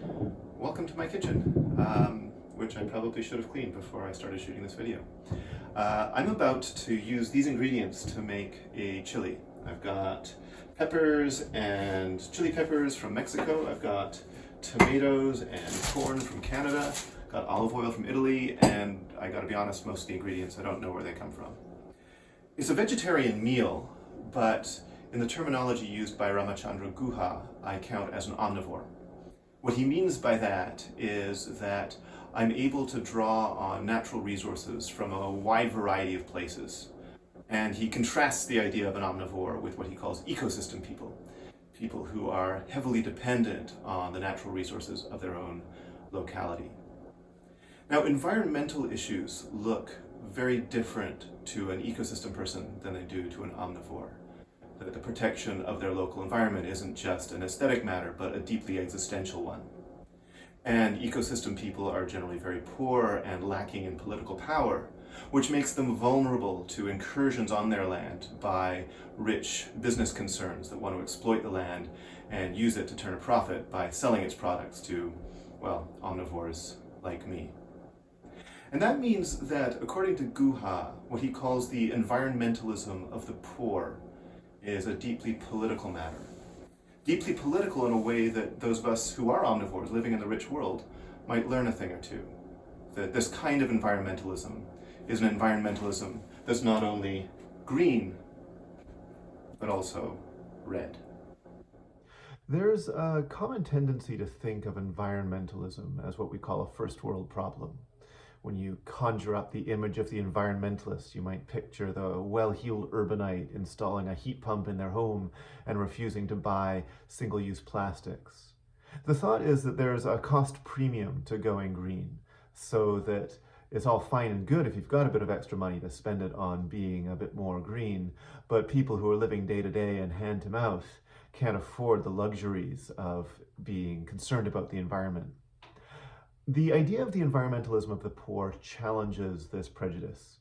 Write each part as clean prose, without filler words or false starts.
Welcome to my kitchen, which I probably should have cleaned before I started shooting this video. I'm about to use these ingredients to make a chili. I've got peppers and chili peppers from Mexico. I've got tomatoes and corn from Canada. Got olive oil from Italy, and I gotta be honest, most of the ingredients, I don't know where they come from. It's a vegetarian meal, but in the terminology used by Ramachandra Guha, I count as an omnivore. What he means by that is that I'm able to draw on natural resources from a wide variety of places. And he contrasts the idea of an omnivore with what he calls ecosystem people, people who are heavily dependent on the natural resources of their own locality. Now, environmental issues look very different to an ecosystem person than they do to an omnivore. The protection of their local environment isn't just an aesthetic matter, but a deeply existential one. And ecosystem people are generally very poor and lacking in political power, which makes them vulnerable to incursions on their land by rich business concerns that want to exploit the land and use it to turn a profit by selling its products to, well, omnivores like me. And that means that, according to Guha, what he calls the environmentalism of the poor is a deeply political matter. Deeply political in a way that those of us who are omnivores living in the rich world might learn a thing or two. That this kind of environmentalism is an environmentalism that's not only green, but also red. There's a common tendency to think of environmentalism as what we call a first world problem. When you conjure up the image of the environmentalist, you might picture the well-heeled urbanite installing a heat pump in their home and refusing to buy single-use plastics. The thought is that there's a cost premium to going green, so that it's all fine and good if you've got a bit of extra money to spend it on being a bit more green, but people who are living day to day and hand to mouth can't afford the luxuries of being concerned about the environment. The idea of the environmentalism of the poor challenges this prejudice.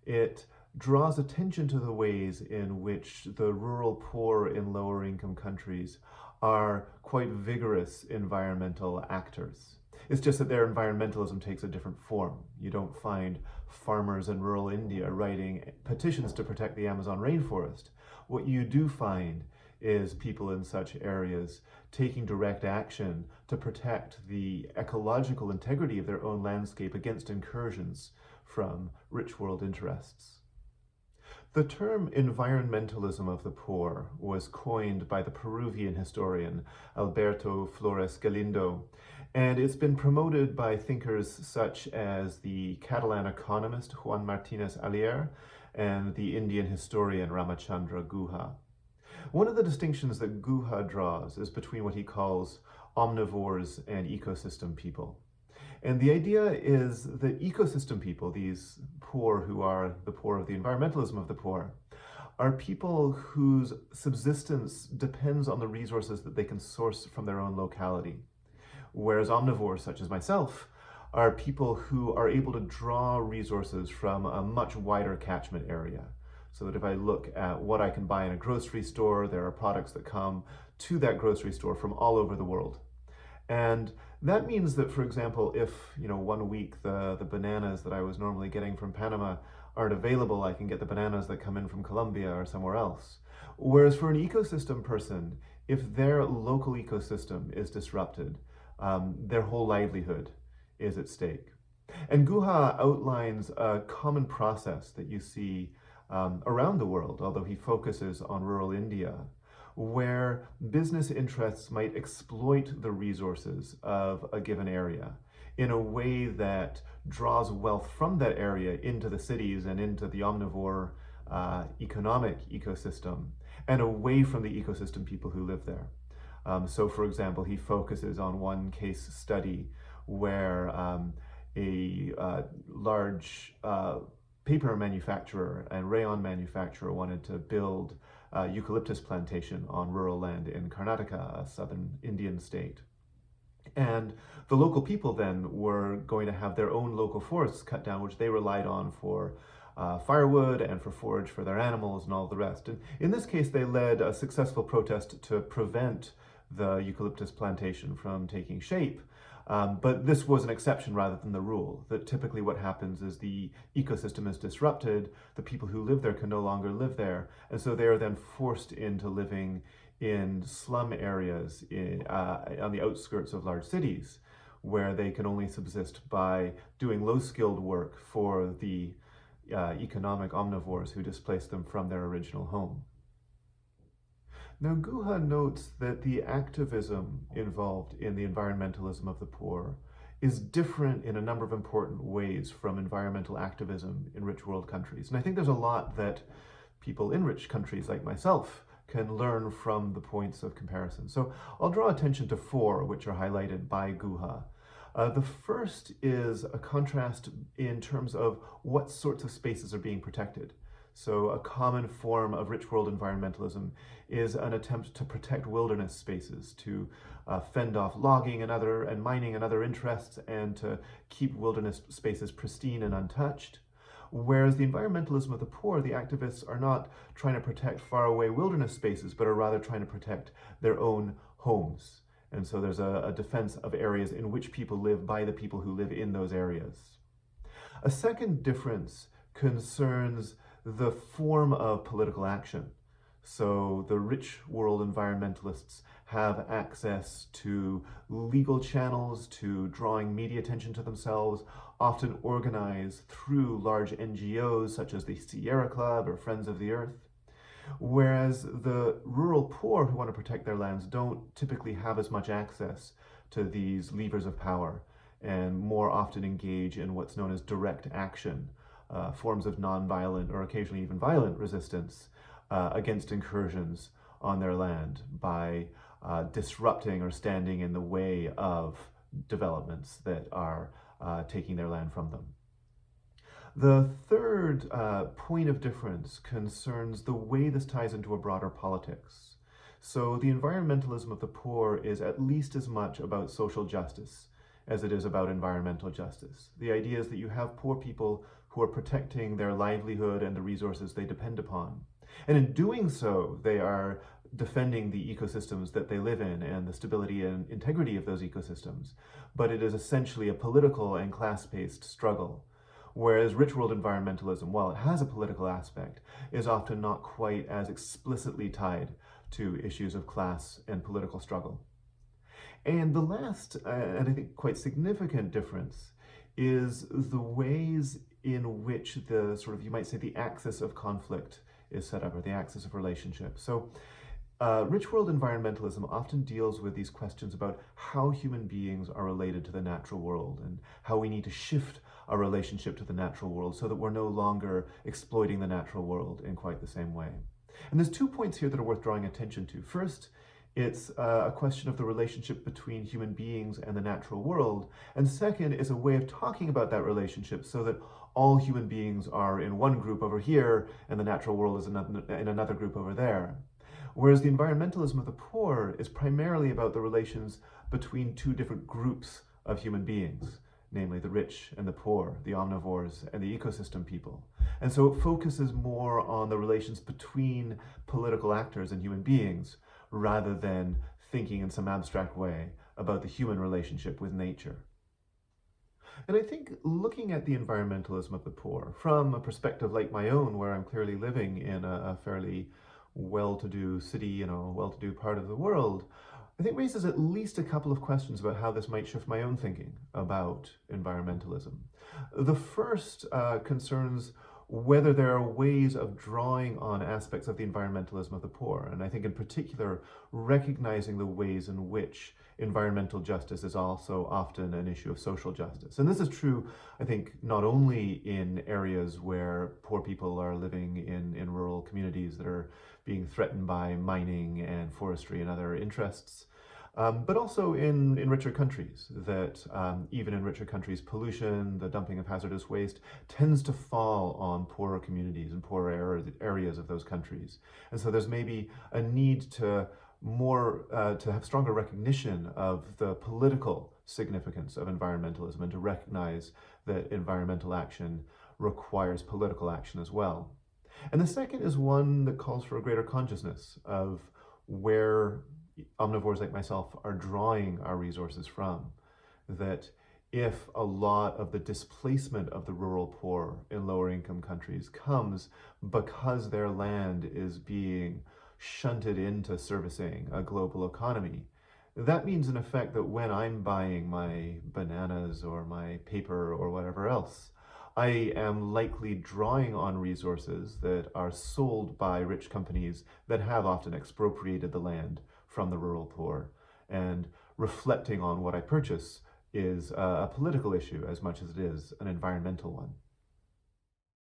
It draws attention to the ways in which the rural poor in lower income countries are quite vigorous environmental actors. It's just that their environmentalism takes a different form. You don't find farmers in rural India writing petitions to protect the Amazon rainforest. What you do find is people in such areas taking direct action to protect the ecological integrity of their own landscape against incursions from rich world interests. The term environmentalism of the poor was coined by the Peruvian historian Alberto Flores Galindo, and it's been promoted by thinkers such as the Catalan economist Juan Martinez-Alier and the Indian historian Ramachandra Guha. One of the distinctions that Guha draws is between what he calls omnivores and ecosystem people. And the idea is that ecosystem people, these poor who are the poor of the environmentalism of the poor, are people whose subsistence depends on the resources that they can source from their own locality. Whereas omnivores, such as myself, are people who are able to draw resources from a much wider catchment area. So that if I look at what I can buy in a grocery store, there are products that come to that grocery store from all over the world. And that means that, for example, if 1 week the bananas that I was normally getting from Panama aren't available, I can get the bananas that come in from Colombia or somewhere else. Whereas for an ecosystem person, if their local ecosystem is disrupted, their whole livelihood is at stake. And Guha outlines a common process that you see around the world, although he focuses on rural India, where business interests might exploit the resources of a given area in a way that draws wealth from that area into the cities and into the omnivore economic ecosystem and away from the ecosystem people who live there. So, for example, he focuses on one case study where a large paper manufacturer and rayon manufacturer wanted to build a eucalyptus plantation on rural land in Karnataka, a southern Indian state. And the local people then were going to have their own local forests cut down, which they relied on for firewood and for forage for their animals and all the rest. And in this case, they led a successful protest to prevent the eucalyptus plantation from taking shape. But this was an exception rather than the rule, that typically what happens is the ecosystem is disrupted, the people who live there can no longer live there, and so they are then forced into living in slum areas on the outskirts of large cities, where they can only subsist by doing low-skilled work for the economic omnivores who displaced them from their original home. Now, Guha notes that the activism involved in the environmentalism of the poor is different in a number of important ways from environmental activism in rich world countries. And I think there's a lot that people in rich countries like myself can learn from the points of comparison. So I'll draw attention to four, which are highlighted by Guha. The first is a contrast in terms of what sorts of spaces are being protected. So a common form of rich world environmentalism is an attempt to protect wilderness spaces, to fend off logging and mining and other interests, and to keep wilderness spaces pristine and untouched. Whereas the environmentalism of the poor, the activists are not trying to protect faraway wilderness spaces, but are rather trying to protect their own homes. And so there's a defense of areas in which people live by the people who live in those areas. A second difference concerns the form of political action. So the rich world environmentalists have access to legal channels, to drawing media attention to themselves, often organized through large NGOs such as the Sierra Club or Friends of the Earth. Whereas the rural poor who want to protect their lands don't typically have as much access to these levers of power, and more often engage in what's known as direct action, forms of non-violent or occasionally even violent resistance against incursions on their land by disrupting or standing in the way of developments that are taking their land from them. The third point of difference concerns the way this ties into a broader politics. So the environmentalism of the poor is at least as much about social justice as it is about environmental justice. The idea is that you have poor people who are protecting their livelihood and the resources they depend upon. And in doing so, they are defending the ecosystems that they live in and the stability and integrity of those ecosystems. But it is essentially a political and class-based struggle. Whereas rich world environmentalism, while it has a political aspect, is often not quite as explicitly tied to issues of class and political struggle. And the last, and I think quite significant difference, is the ways in which the sort of, you might say, the axis of conflict is set up, or the axis of relationship. So rich world environmentalism often deals with these questions about how human beings are related to the natural world and how we need to shift our relationship to the natural world so that we're no longer exploiting the natural world in quite the same way. And there's 2 points here that are worth drawing attention to. First, it's a question of the relationship between human beings and the natural world. And second is a way of talking about that relationship so that all human beings are in one group over here and the natural world is in another group over there. Whereas the environmentalism of the poor is primarily about the relations between two different groups of human beings, namely the rich and the poor, the omnivores and the ecosystem people. And so it focuses more on the relations between political actors and human beings, rather than thinking in some abstract way about the human relationship with nature. And I think looking at the environmentalism of the poor from a perspective like my own, where I'm clearly living in a fairly well-to-do city, well-to-do part of the world, I think raises at least a couple of questions about how this might shift my own thinking about environmentalism. The first concerns whether there are ways of drawing on aspects of the environmentalism of the poor, and I think in particular recognizing the ways in which environmental justice is also often an issue of social justice. And this is true, I think, not only in areas where poor people are living in rural communities that are being threatened by mining and forestry and other interests, but also in richer countries, that even in richer countries, pollution, the dumping of hazardous waste tends to fall on poorer communities and poorer areas of those countries. And so there's maybe a need to have stronger recognition of the political significance of environmentalism and to recognize that environmental action requires political action as well. And the second is one that calls for a greater consciousness of where omnivores like myself are drawing our resources from. That if a lot of the displacement of the rural poor in lower income countries comes because their land is being shunted into servicing a global economy, that means in effect that when I'm buying my bananas or my paper or whatever else, I am likely drawing on resources that are sold by rich companies that have often expropriated the land from the rural poor. And reflecting on what I purchase is a political issue as much as it is an environmental one.